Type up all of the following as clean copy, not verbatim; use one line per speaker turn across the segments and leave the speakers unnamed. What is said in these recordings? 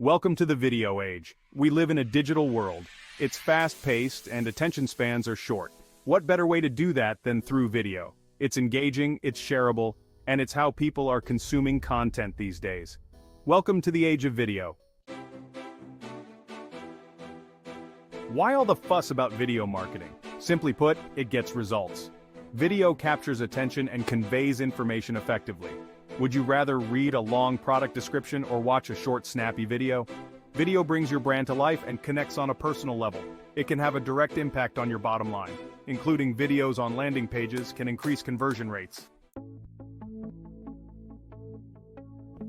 Welcome to the video age. We live in a digital world. It's fast-paced and attention spans are short. What better way to do that than through video? It's engaging, it's shareable, and it's how people are consuming content these days. Welcome to the age of video. Why all the fuss about video marketing? Simply put, it gets results. Video captures attention and conveys information effectively. Would you rather read a long product description or watch a short snappy video? Video brings your brand to life and connects on a personal level. It can have a direct impact on your bottom line. Including videos on landing pages can increase conversion rates.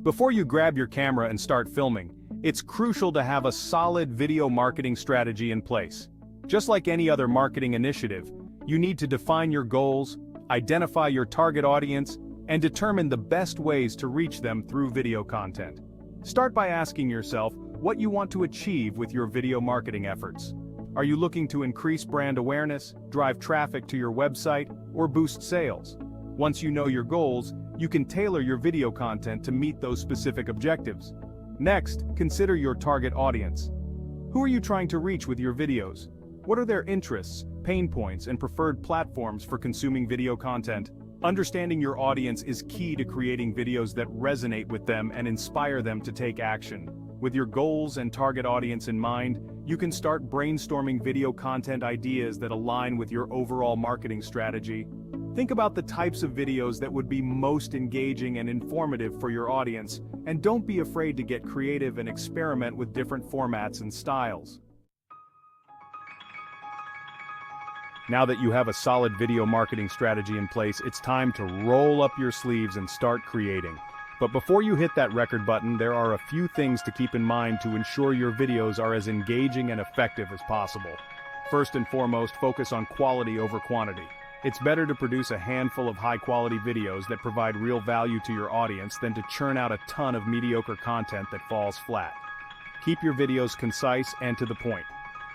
Before you grab your camera and start filming, it's crucial to have a solid video marketing strategy in place. Just like any other marketing initiative, you need to define your goals, identify your target audience, and determine the best ways to reach them through video content. Start by asking yourself what you want to achieve with your video marketing efforts. Are you looking to increase brand awareness, drive traffic to your website, or boost sales? Once you know your goals, you can tailor your video content to meet those specific objectives. Next, consider your target audience. Who are you trying to reach with your videos? What are their interests, pain points, and preferred platforms for consuming video content? Understanding your audience is key to creating videos that resonate with them and inspire them to take action. With your goals and target audience in mind, you can start brainstorming video content ideas that align with your overall marketing strategy. Think about the types of videos that would be most engaging and informative for your audience, and don't be afraid to get creative and experiment with different formats and styles. Now that you have a solid video marketing strategy in place, it's time to roll up your sleeves and start creating. But before you hit that record button, there are a few things to keep in mind to ensure your videos are as engaging and effective as possible. First and foremost, focus on quality over quantity. It's better to produce a handful of high-quality videos that provide real value to your audience than to churn out a ton of mediocre content that falls flat. Keep your videos concise and to the point.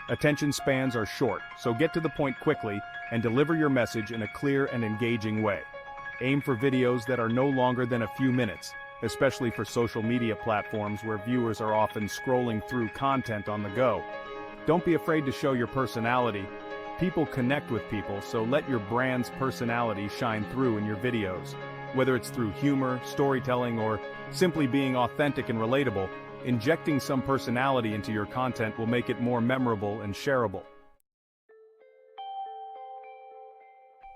Attention spans are short, so get to the point quickly and deliver your message in a clear and engaging way. Aim for videos that are no longer than a few minutes, especially for social media platforms where viewers are often scrolling through content on the go. Don't be afraid to show your personality. People connect with people, so let your brand's personality shine through in your videos. Whether it's through humor, storytelling, or simply being authentic and relatable, injecting some personality into your content will make it more memorable and shareable.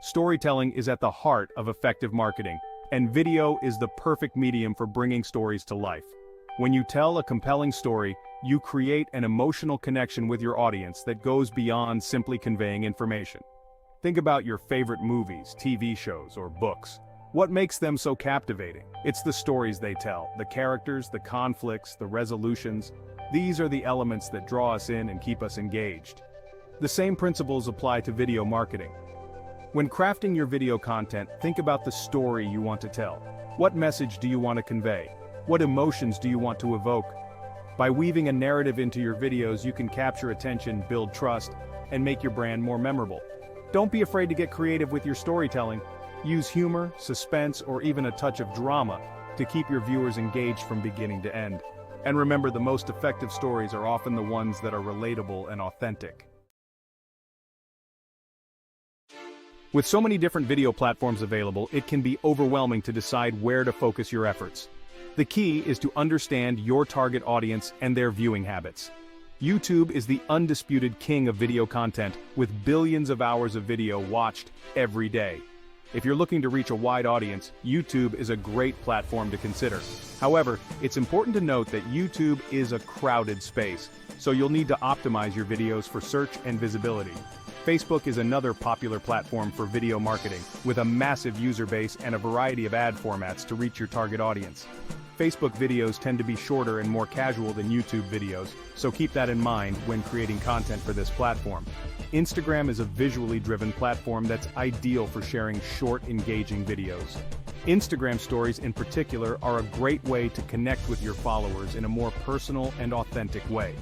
Storytelling is at the heart of effective marketing, and video is the perfect medium for bringing stories to life. When you tell a compelling story, you create an emotional connection with your audience that goes beyond simply conveying information. Think about your favorite movies, TV shows, or books. What makes them so captivating? It's the stories they tell, the characters, the conflicts, the resolutions. These are the elements that draw us in and keep us engaged. The same principles apply to video marketing. When crafting your video content, think about the story you want to tell. What message do you want to convey? What emotions do you want to evoke? By weaving a narrative into your videos, you can capture attention, build trust, and make your brand more memorable. Don't be afraid to get creative with your storytelling. Use humor, suspense, or even a touch of drama to keep your viewers engaged from beginning to end. And remember, the most effective stories are often the ones that are relatable and authentic. With so many different video platforms available, it can be overwhelming to decide where to focus your efforts. The key is to understand your target audience and their viewing habits. YouTube is the undisputed king of video content, with billions of hours of video watched every day. If you're looking to reach a wide audience, YouTube is a great platform to consider. However, it's important to note that YouTube is a crowded space, so you'll need to optimize your videos for search and visibility. Facebook is another popular platform for video marketing, with a massive user base and a variety of ad formats to reach your target audience. Facebook videos tend to be shorter and more casual than YouTube videos, so keep that in mind when creating content for this platform. Instagram is a visually driven platform that's ideal for sharing short, engaging videos. Instagram stories in particular are a great way to connect with your followers in a more personal and authentic way.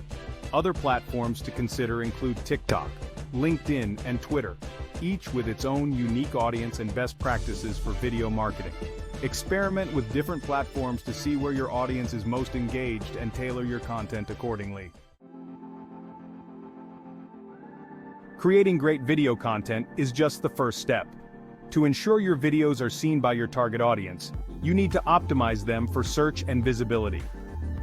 Other platforms to consider include TikTok, LinkedIn, and Twitter, each with its own unique audience and best practices for video marketing. Experiment with different platforms to see where your audience is most engaged and tailor your content accordingly. Creating great video content is just the first step. To ensure your videos are seen by your target audience, you need to optimize them for search and visibility.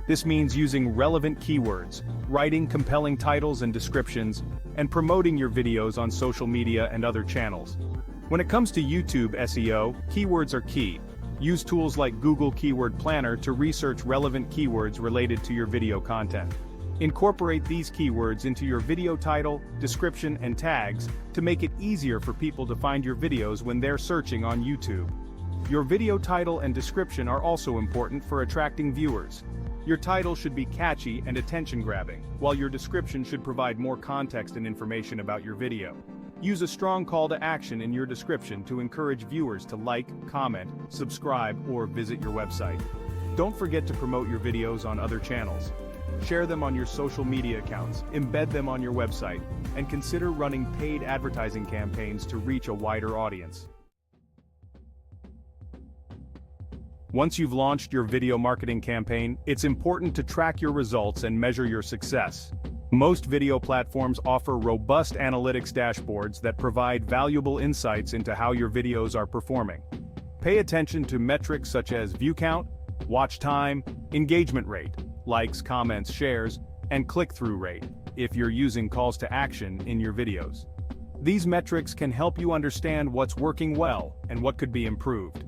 This means using relevant keywords, writing compelling titles and descriptions, and promoting your videos on social media and other channels. When it comes to YouTube SEO, keywords are key. Use tools like Google Keyword Planner to research relevant keywords related to your video content. Incorporate these keywords into your video title, description, and tags to make it easier for people to find your videos when they're searching on YouTube. Your video title and description are also important for attracting viewers. Your title should be catchy and attention-grabbing, while your description should provide more context and information about your video. Use a strong call to action in your description to encourage viewers to like, comment, subscribe, or visit your website. Don't forget to promote your videos on other channels. Share them on your social media accounts, embed them on your website, and consider running paid advertising campaigns to reach a wider audience. Once you've launched your video marketing campaign, it's important to track your results and measure your success. Most video platforms offer robust analytics dashboards that provide valuable insights into how your videos are performing. Pay attention to metrics such as view count, watch time, engagement rate, likes, comments, shares, and click-through rate, if you're using calls to action in your videos. These metrics can help you understand what's working well and what could be improved.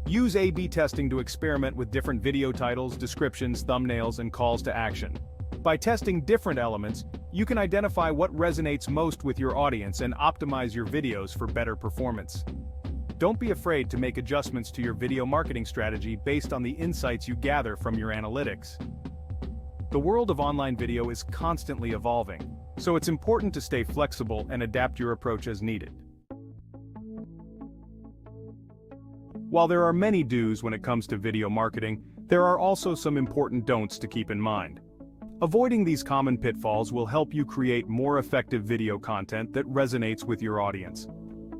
Use A/B testing to experiment with different video titles, descriptions, thumbnails, and calls to action. By testing different elements, you can identify what resonates most with your audience and optimize your videos for better performance. Don't be afraid to make adjustments to your video marketing strategy based on the insights you gather from your analytics. The world of online video is constantly evolving, so it's important to stay flexible and adapt your approach as needed. While there are many do's when it comes to video marketing, there are also some important don'ts to keep in mind. Avoiding these common pitfalls will help you create more effective video content that resonates with your audience.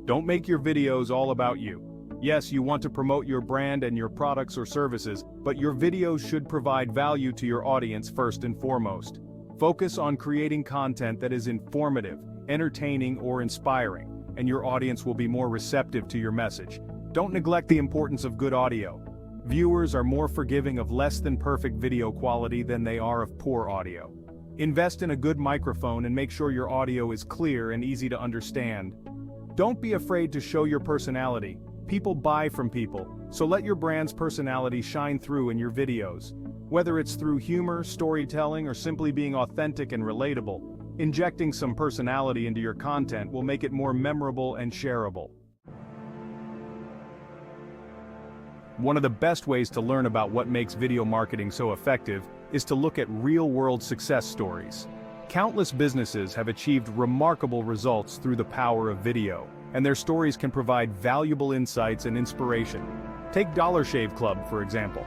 Don't make your videos all about you. Yes, you want to promote your brand and your products or services, but your videos should provide value to your audience first and foremost. Focus on creating content that is informative, entertaining, or inspiring, and your audience will be more receptive to your message. Don't neglect the importance of good audio. Viewers are more forgiving of less than perfect video quality than they are of poor audio. Invest in a good microphone and make sure your audio is clear and easy to understand. Don't be afraid to show your personality. People buy from people, so let your brand's personality shine through in your videos. Whether it's through humor, storytelling, or simply being authentic and relatable, injecting some personality into your content will make it more memorable and shareable. One of the best ways to learn about what makes video marketing so effective is to look at real-world success stories. Countless businesses have achieved remarkable results through the power of video, and their stories can provide valuable insights and inspiration. Take Dollar Shave Club, for example.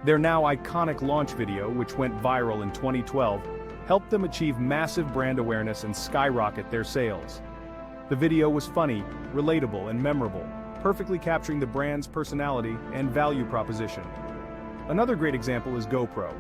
Their now iconic launch video, which went viral in 2012, helped them achieve massive brand awareness and skyrocket their sales. The video was funny, relatable, and memorable, perfectly capturing the brand's personality and value proposition. Another great example is GoPro.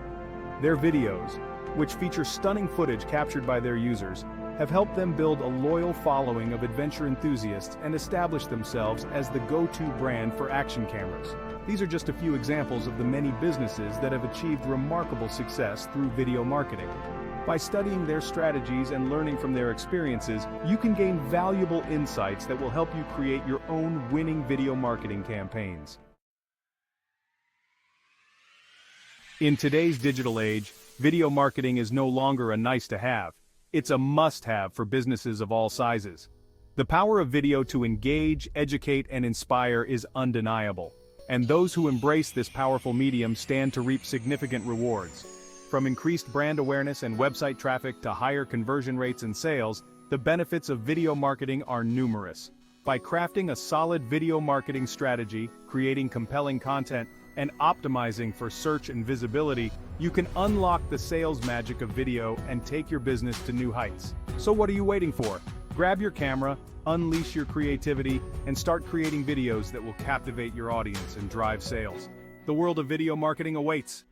Their videos, which feature stunning footage captured by their users, have helped them build a loyal following of adventure enthusiasts and establish themselves as the go-to brand for action cameras. These are just a few examples of the many businesses that have achieved remarkable success through video marketing. By studying their strategies and learning from their experiences, you can gain valuable insights that will help you create your own winning video marketing campaigns. In today's digital age, video marketing is no longer a nice-to-have. It's a must-have for businesses of all sizes. The power of video to engage, educate, and inspire is undeniable, and those who embrace this powerful medium stand to reap significant rewards. From increased brand awareness and website traffic to higher conversion rates and sales, the benefits of video marketing are numerous. By crafting a solid video marketing strategy, creating compelling content, and optimizing for search and visibility, you can unlock the sales magic of video and take your business to new heights. So what are you waiting for? Grab your camera, unleash your creativity, and start creating videos that will captivate your audience and drive sales. The world of video marketing awaits.